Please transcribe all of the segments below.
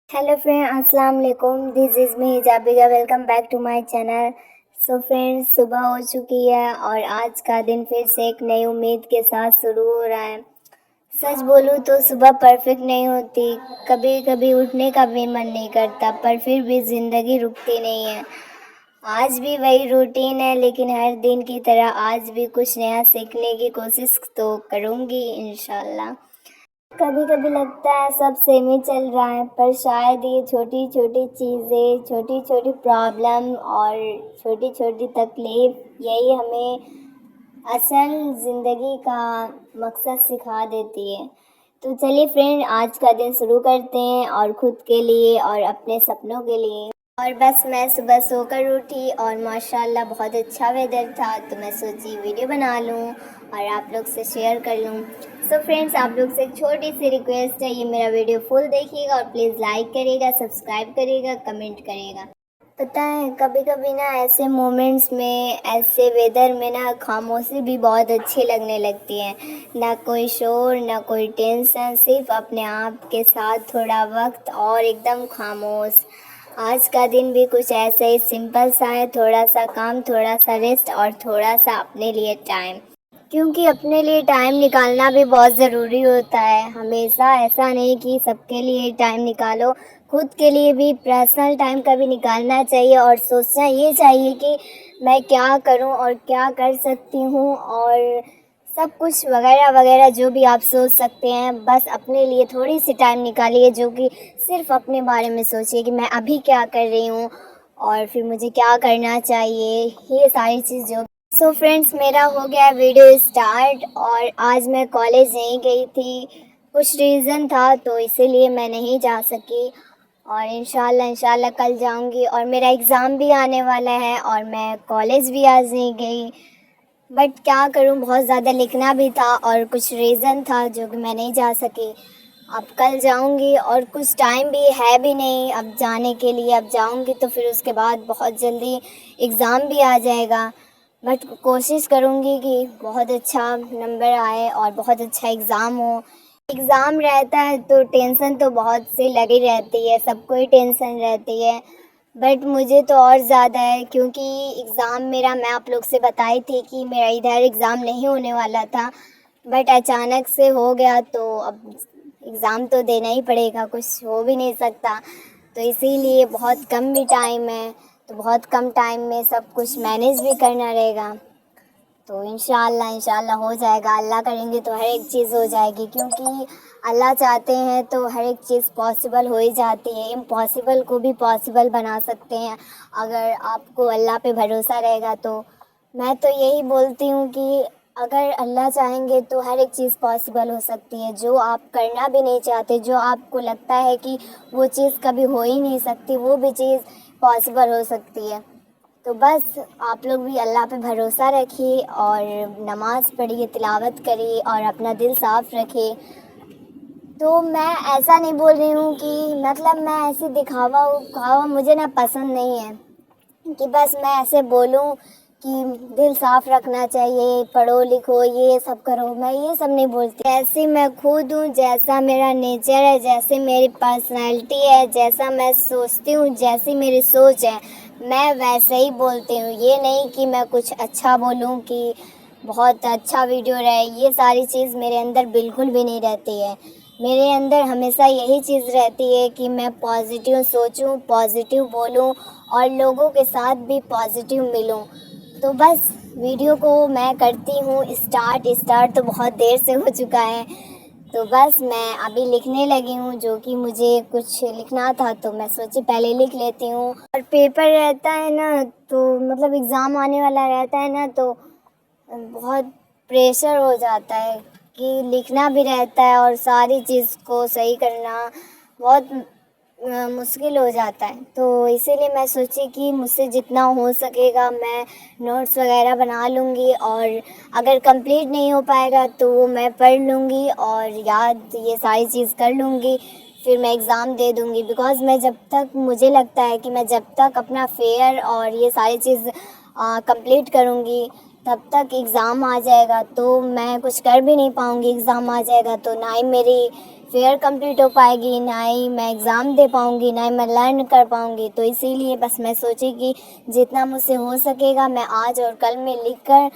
Hello friend, अस्सलाम वालेकुम। This is me Hijabiya. Welcome back to my channel. So friends, सुबह हो चुकी है और आज का दिन फिर से एक नई उम्मीद के साथ शुरू हो रहा है। सच बोलूँ तो सुबह परफेक्ट नहीं होती, कभी कभी उठने का भी मन नहीं करता, पर फिर भी ज़िंदगी रुकती नहीं है। आज भी वही रूटीन है, लेकिन हर दिन की तरह आज भी कुछ नया सीखने की कोशिश तो करूँगी इंशाल्लाह। कभी कभी लगता है सब सेम ही चल रहा है, पर शायद ये छोटी छोटी चीज़ें, छोटी छोटी प्रॉब्लम और छोटी छोटी तकलीफ यही हमें असल ज़िंदगी का मकसद सिखा देती है। तो चलिए फ्रेंड, आज का दिन शुरू करते हैं और ख़ुद के लिए और अपने सपनों के लिए। और बस मैं सुबह सोकर उठी और माशाल्लाह बहुत अच्छा वेदर था, तो मैं सोची वीडियो बना लूँ और आप लोग से शेयर कर लूँ। सो फ्रेंड्स, आप लोग से एक छोटी सी रिक्वेस्ट है, ये मेरा वीडियो फुल देखिएगा और प्लीज़ लाइक करिएगा, सब्सक्राइब करिएगा, कमेंट करिएगा। पता है, कभी कभी ना ऐसे मोमेंट्स में, ऐसे वेदर में ना खामोशी भी बहुत अच्छी लगने लगती है। ना कोई शोर, ना कोई टेंशन, सिर्फ अपने आप के साथ थोड़ा वक्त और एकदम खामोश। आज का दिन भी कुछ ऐसे ही सिंपल सा है, थोड़ा सा काम, थोड़ा सा रेस्ट और थोड़ा सा अपने लिए टाइम। क्योंकि अपने लिए टाइम निकालना भी बहुत ज़रूरी होता है। हमेशा ऐसा नहीं कि सबके लिए टाइम निकालो, खुद के लिए भी पर्सनल टाइम कभी निकालना चाहिए और सोचना ये चाहिए कि मैं क्या करूं और क्या कर सकती हूं, और सब कुछ वगैरह वगैरह जो भी आप सोच सकते हैं। बस अपने लिए थोड़ी सी टाइम निकालिए, जो कि सिर्फ अपने बारे में सोचिए कि मैं अभी क्या कर रही हूँ और फिर मुझे क्या करना चाहिए, ये सारी चीज़ जो। सो फ्रेंड्स, मेरा हो गया वीडियो स्टार्ट और आज मैं कॉलेज नहीं गई थी। कुछ रीज़न था तो इसीलिए मैं नहीं जा सकी, और इंशाल्लाह कल जाऊंगी। और मेरा एग्ज़ाम भी आने वाला है और मैं कॉलेज भी आज नहीं गई। बट क्या करूं, बहुत ज़्यादा लिखना भी था और कुछ रीज़न था जो कि मैं नहीं जा सकी। अब कल जाऊंगी और कुछ टाइम भी है भी नहीं अब जाने के लिए। अब जाऊंगी तो फिर उसके बाद बहुत जल्दी एग्ज़ाम भी आ जाएगा। बट कोशिश करूंगी कि बहुत अच्छा नंबर आए और बहुत अच्छा एग्ज़ाम हो। एग्ज़ाम रहता है तो टेंशन तो बहुत सी लगी रहती है, सबको ही टेंशन रहती है। बट मुझे तो और ज़्यादा है, क्योंकि एग्ज़ाम मेरा, मैं आप लोग से बताई थी कि मेरा इधर एग्ज़ाम नहीं होने वाला था, बट अचानक से हो गया। तो अब एग्ज़ाम तो देना ही पड़ेगा, कुछ हो भी नहीं सकता। तो इसीलिए बहुत कम भी टाइम है, तो बहुत कम टाइम में सब कुछ मैनेज भी करना रहेगा। तो इंशाल्लाह हो जाएगा। अल्लाह करेंगे तो हर एक चीज़ हो जाएगी, क्योंकि अल्लाह चाहते हैं तो हर एक चीज़ पॉसिबल हो ही जाती है। इम्पॉसिबल को भी पॉसिबल बना सकते हैं अगर आपको अल्लाह पे भरोसा रहेगा तो। मैं तो यही बोलती हूँ कि अगर अल्लाह चाहेंगे तो हर एक चीज़ पॉसिबल हो सकती है। जो आप करना भी नहीं चाहते, जो आपको लगता है कि वो चीज़ कभी हो ही नहीं सकती, वो भी चीज़ पॉसिबल हो सकती है। तो बस आप लोग भी अल्लाह पे भरोसा रखिए और नमाज़ पढ़िए, तिलावत करिए और अपना दिल साफ़ रखिए। तो मैं ऐसा नहीं बोल रही हूँ कि मतलब मैं ऐसे दिखावा उखावा मुझे ना पसंद नहीं है, कि बस मैं ऐसे बोलूँ कि दिल साफ़ रखना चाहिए, पढ़ो लिखो, ये सब करो। मैं ये सब नहीं बोलती। जैसी मैं खुद हूँ, जैसा मेरा नेचर है, जैसे मेरी पर्सनैलिटी है, जैसा मैं सोचती हूँ, जैसी मेरी सोच है, मैं वैसे ही बोलती हूँ। ये नहीं कि मैं कुछ अच्छा बोलूँ कि बहुत अच्छा वीडियो रहे, ये सारी चीज़ मेरे अंदर बिल्कुल भी नहीं रहती है। मेरे अंदर हमेशा यही चीज़ रहती है कि मैं पॉजिटिव सोचूं, पॉजिटिव बोलूं और लोगों के साथ भी पॉजिटिव मिलूं। तो बस वीडियो को मैं करती हूँ स्टार्ट तो बहुत देर से हो चुका है। तो बस मैं अभी लिखने लगी हूँ, जो कि मुझे कुछ लिखना था तो मैं सोची पहले लिख लेती हूँ। और पेपर रहता है ना, तो मतलब एग्ज़ाम आने वाला रहता है ना, तो बहुत प्रेशर हो जाता है कि लिखना भी रहता है और सारी चीज़ को सही करना बहुत मुश्किल हो जाता है। तो इसीलिए मैं सोची कि मुझसे जितना हो सकेगा मैं नोट्स वगैरह बना लूँगी, और अगर कंप्लीट नहीं हो पाएगा तो वो मैं पढ़ लूँगी और याद ये सारी चीज़ कर लूँगी, फिर मैं एग्ज़ाम दे दूँगी। बिकॉज़ मैं जब तक, मुझे लगता है कि मैं जब तक अपना फेयर और ये सारी चीज़ कंप्लीट करूँगी तब तक एग्ज़ाम आ जाएगा, तो मैं कुछ कर भी नहीं पाऊँगी। एग्ज़ाम आ जाएगा तो ना ही मेरी फेयर कंप्लीट हो पाएगी, ना ही मैं एग्ज़ाम दे पाऊँगी, ना ही मैं लर्न कर पाऊँगी। तो इसीलिए बस मैं सोची कि जितना मुझसे हो सकेगा मैं आज और कल में लिख कर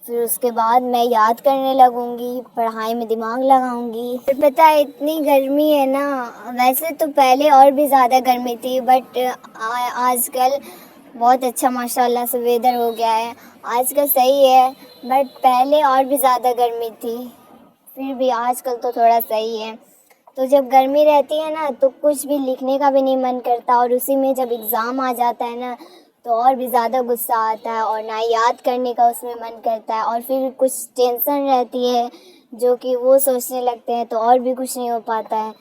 फिर उसके बाद मैं याद करने लगूँगी, पढ़ाई में दिमाग लगाऊँगी। फिर पता है इतनी गर्मी है ना, वैसे तो पहले और भी ज़्यादा गर्मी थी बट आजकल बहुत अच्छा माशाल्लाह से वेदर हो गया है। आजकल सही है बट पहले और भी ज़्यादा गर्मी थी, फिर भी आजकल तो थोड़ा सही है। तो जब गर्मी रहती है ना तो कुछ भी लिखने का भी नहीं मन करता, और उसी में जब एग्ज़ाम आ जाता है ना तो और भी ज़्यादा गुस्सा आता है और ना याद करने का उसमें मन करता है, और फिर कुछ टेंशन रहती है जो कि वो सोचने लगते हैं तो और भी कुछ नहीं हो पाता है।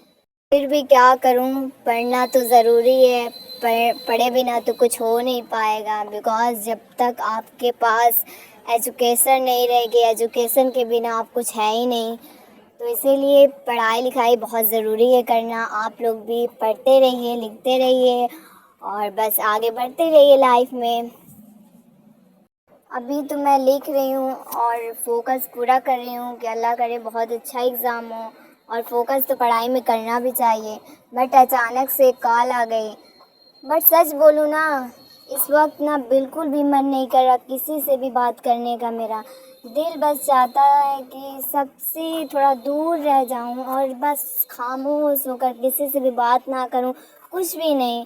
फिर भी क्या करूं, पढ़ना तो ज़रूरी है, पढ़े बिना तो कुछ हो नहीं पाएगा। बिकॉज़ जब तक आपके पास एजुकेशन नहीं रहेगी, एजुकेशन के बिना आप कुछ है ही नहीं। तो इसीलिए पढ़ाई लिखाई बहुत ज़रूरी है करना। आप लोग भी पढ़ते रहिए, लिखते रहिए और बस आगे बढ़ते रहिए लाइफ में। अभी तो मैं लिख रही हूँ और फोकस पूरा कर रही हूँ कि अल्लाह करे बहुत अच्छा एग्ज़ाम हो, और फोकस तो पढ़ाई में करना भी चाहिए। बट अचानक से कॉल आ गई। बट सच बोलूँ ना, इस वक्त ना बिल्कुल भी मन नहीं कर रहा किसी से भी बात करने का। मेरा दिल बस चाहता है कि सबसे थोड़ा दूर रह जाऊँ और बस खामोश होकर किसी से भी बात ना करूँ, कुछ भी नहीं।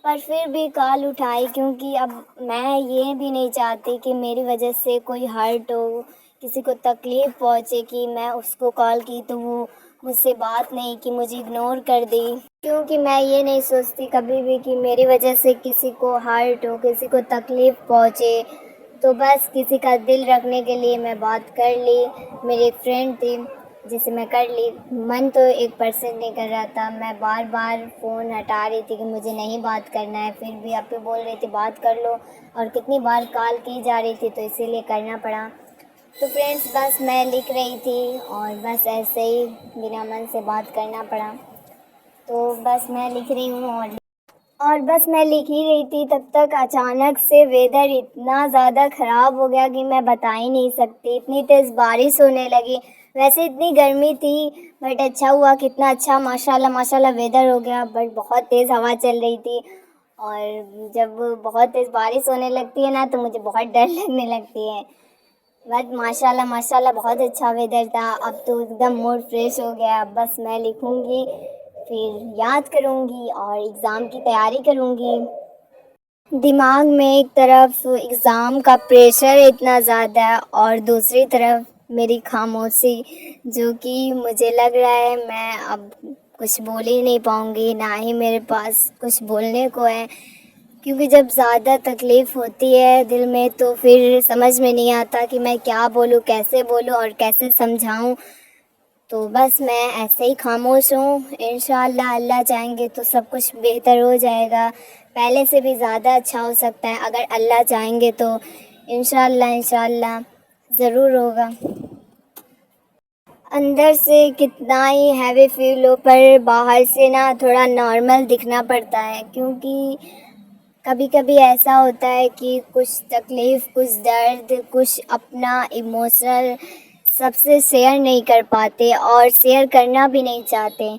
पर फिर भी कॉल उठाई क्योंकि अब मैं ये भी नहीं चाहती कि मेरी वजह से कोई हर्ट हो, किसी को तकलीफ़ पहुँचे कि मैं उसको कॉल की तो वो मुझसे बात नहीं की, मुझे इग्नोर कर दी। क्योंकि मैं ये नहीं सोचती कभी भी कि मेरी वजह से किसी को हर्ट हो, किसी को तकलीफ़ पहुँचे। तो बस किसी का दिल रखने के लिए मैं बात कर ली। मेरी एक फ्रेंड थी जिसे मैं कर ली। मन तो 1% नहीं कर रहा था, मैं बार बार फ़ोन हटा रही थी कि मुझे नहीं बात करना है, फिर भी आप ही बोल रही थी बात कर लो, और कितनी बार कॉल की जा रही थी तो इसीलिए करना पड़ा। तो फ्रेंड्स बस मैं लिख रही थी और बस ऐसे ही बिना मन से बात करना पड़ा। तो बस मैं लिख रही हूँ और बस मैं लिख ही रही थी तब तक अचानक से वेदर इतना ज़्यादा ख़राब हो गया कि मैं बता ही नहीं सकती। इतनी तेज़ बारिश होने लगी। वैसे इतनी गर्मी थी बट अच्छा हुआ, कितना अच्छा माशाल्लाह माशाल्लाह वेदर हो गया। बट बहुत तेज़ हवा चल रही थी, और जब बहुत तेज़ बारिश होने लगती है ना तो मुझे बहुत डर लगने लगती है। बट माशाल्लाह माशाल्लाह बहुत अच्छा वेदर था। अब तो एकदम मूड फ्रेश हो गया। अब बस मैं लिखूँगी, फिर याद करूँगी और एग्ज़ाम की तैयारी करूँगी। दिमाग में एक तरफ एग्ज़ाम का प्रेशर इतना ज़्यादा है और दूसरी तरफ मेरी खामोशी, जो कि मुझे लग रहा है मैं अब कुछ बोल ही नहीं पाऊँगी, ना ही मेरे पास कुछ बोलने को है। क्योंकि जब ज़्यादा तकलीफ़ होती है दिल में तो फिर समझ में नहीं आता कि मैं क्या बोलूँ, कैसे बोलूँ और कैसे समझाऊँ। तो बस मैं ऐसे ही खामोश हूँ। इंशाअल्लाह अल्लाह चाहेंगे तो सब कुछ बेहतर हो जाएगा, पहले से भी ज़्यादा अच्छा हो सकता है अगर अल्लाह चाहेंगे तो। इंशाअल्लाह इंशाअल्लाह ज़रूर होगा। अंदर से कितना ही हैवी फील हो पर बाहर से ना थोड़ा नॉर्मल दिखना पड़ता है, क्योंकि कभी कभी ऐसा होता है कि कुछ तकलीफ़, कुछ दर्द, कुछ अपना इमोशनल सबसे शेयर नहीं कर पाते और शेयर करना भी नहीं चाहते।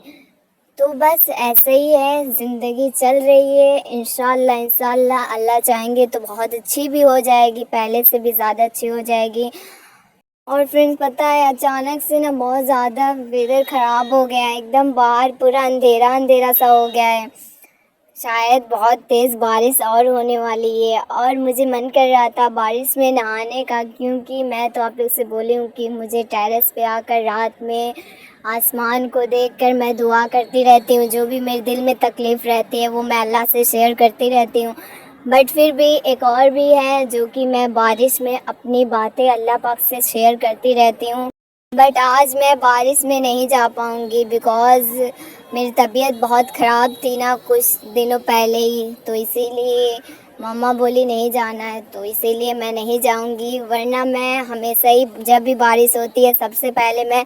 तो बस ऐसे ही है, ज़िंदगी चल रही है। इंशाअल्लाह इंशाअल्लाह अल्लाह चाहेंगे तो बहुत अच्छी भी हो जाएगी, पहले से भी ज़्यादा अच्छी हो जाएगी। और फ्रेंड्स पता है अचानक से ना बहुत ज़्यादा वेदर ख़राब हो गया है, एकदम बाहर पूरा अंधेरा अंधेरा सा हो गया है। शायद बहुत तेज़ बारिश और होने वाली है और मुझे मन कर रहा था बारिश में नहाने का, क्योंकि मैं तो आप लोग से बोली हूँ कि मुझे टेरेस पे आकर रात में आसमान को देखकर मैं दुआ करती रहती हूँ। जो भी मेरे दिल में तकलीफ़ रहती है वो मैं अल्लाह से शेयर करती रहती हूँ। बट फिर भी एक और भी है जो कि मैं बारिश में अपनी बातें अल्लाह पाक से शेयर करती रहती हूँ। बट आज मैं बारिश में नहीं जा पाऊँगी बिकॉज़ मेरी तबीयत बहुत ख़राब थी ना कुछ दिनों पहले ही, तो इसीलिए मम्मा बोली नहीं जाना है, तो इसीलिए मैं नहीं जाऊँगी। वरना मैं हमेशा ही जब भी बारिश होती है सबसे पहले मैं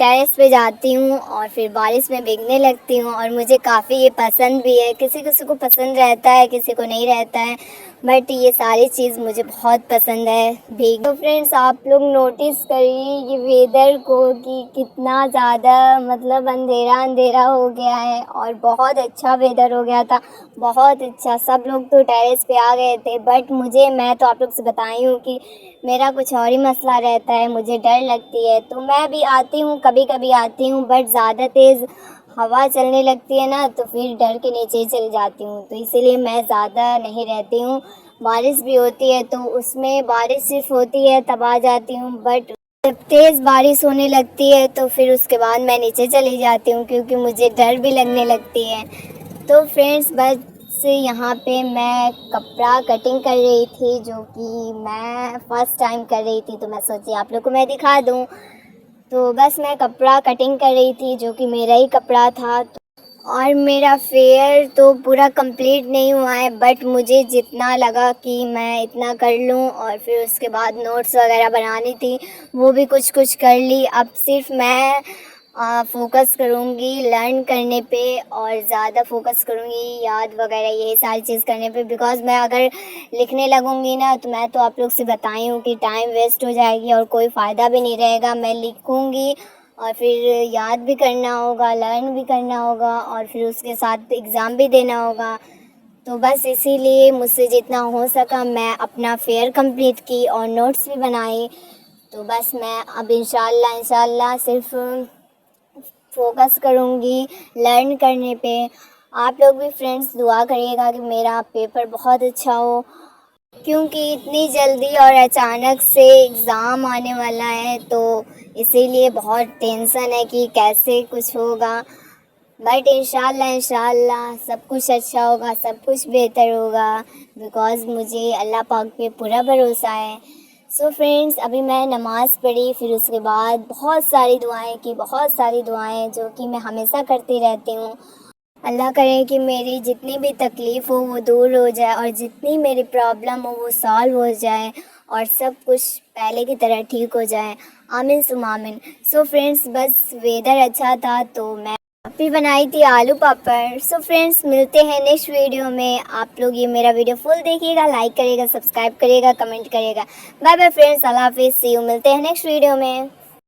टेरेस पे जाती हूँ और फिर बारिश में भीगने लगती हूँ और मुझे काफ़ी ये पसंद भी है। किसी किसी को पसंद रहता है, किसी को नहीं रहता है, बट ये सारी चीज़ मुझे बहुत पसंद है भीग। तो फ्रेंड्स, आप लोग नोटिस करिए ये वेदर को कि कितना ज़्यादा मतलब अंधेरा अंधेरा हो गया है और बहुत अच्छा वेदर हो गया था, बहुत अच्छा। सब लोग तो टेरेस पे आ गए थे, बट मैं तो आप लोग से बताई हूँ कि मेरा कुछ और ही मसला रहता है, मुझे डर लगती है। तो मैं भी आती हूँ, कभी कभी आती हूँ, बट ज़्यादा तेज़ हवा चलने लगती है ना, तो फिर डर के नीचे ही चली जाती हूँ, तो इसीलिए मैं ज़्यादा नहीं रहती हूँ। बारिश भी होती है तो उसमें बारिश सिर्फ होती है तब आ जाती हूँ, बट जब तेज़ बारिश होने लगती है तो फिर उसके बाद मैं नीचे चली जाती हूँ, क्योंकि मुझे डर भी लगने लगती है। तो फ्रेंड्स, बस यहाँ पे मैं कपड़ा कटिंग कर रही थी, जो कि मैं फ़र्स्ट टाइम कर रही थी, तो मैं सोची आप लोग को मैं दिखा दूँ। तो बस मैं कपड़ा कटिंग कर रही थी, जो कि मेरा ही कपड़ा था। और मेरा फेयर तो पूरा कंप्लीट नहीं हुआ है, बट मुझे जितना लगा कि मैं इतना कर लूँ, और फिर उसके बाद नोट्स वगैरह बनानी थी, वो भी कुछ कुछ कर ली। अब सिर्फ मैं फ़ोकस करूँगी लर्न करने पे और ज़्यादा फ़ोकस करूँगी याद वगैरह यही सारी चीज़ करने पे, बिकॉज़ मैं अगर लिखने लगूँगी ना, तो मैं तो आप लोग से बताई हूँ कि टाइम वेस्ट हो जाएगी और कोई फ़ायदा भी नहीं रहेगा। मैं लिखूँगी और फिर याद भी करना होगा, लर्न भी करना होगा और फिर उसके साथ एग्ज़ाम भी देना होगा। तो बस इसीलिए मुझसे जितना हो सका मैं अपना फेयर कंप्लीट की और नोट्स भी बनाए। तो बस मैं अब इंशाल्लाह सिर्फ फ़ोकस करूँगी लर्न करने पे। आप लोग भी फ्रेंड्स दुआ करिएगा कि मेरा पेपर बहुत अच्छा हो, क्योंकि इतनी जल्दी और अचानक से एग्ज़ाम आने वाला है, तो इसीलिए बहुत टेंशन है कि कैसे कुछ होगा। बट इंशाल्लाह सब कुछ अच्छा होगा, सब कुछ बेहतर होगा, बिकॉज़ मुझे अल्लाह पाक पे पूरा भरोसा है। सो फ्रेंड्स, अभी मैं नमाज़ पढ़ी, फिर उसके बाद बहुत सारी दुआएं की, बहुत सारी दुआएं जो कि मैं हमेशा करती रहती हूँ। अल्लाह करे कि मेरी जितनी भी तकलीफ़ हो वो दूर हो जाए और जितनी मेरी प्रॉब्लम हो वो सॉल्व हो जाए और सब कुछ पहले की तरह ठीक हो जाए। आमीन सुम्मा आमीन। सो फ्रेंड्स, बस वेदर अच्छा था तो मैं भी बनाई थी आलू पापड़। सो फ्रेंड्स, मिलते हैं नेक्स्ट वीडियो में। आप लोग ये मेरा वीडियो फुल देखिएगा, लाइक करिएगा, सब्सक्राइब करिएगा, कमेंट करिएगा। बाय बाय फ्रेंड्स, अल्लाह हाफिज़, सी यू। मिलते हैं नेक्स्ट वीडियो में।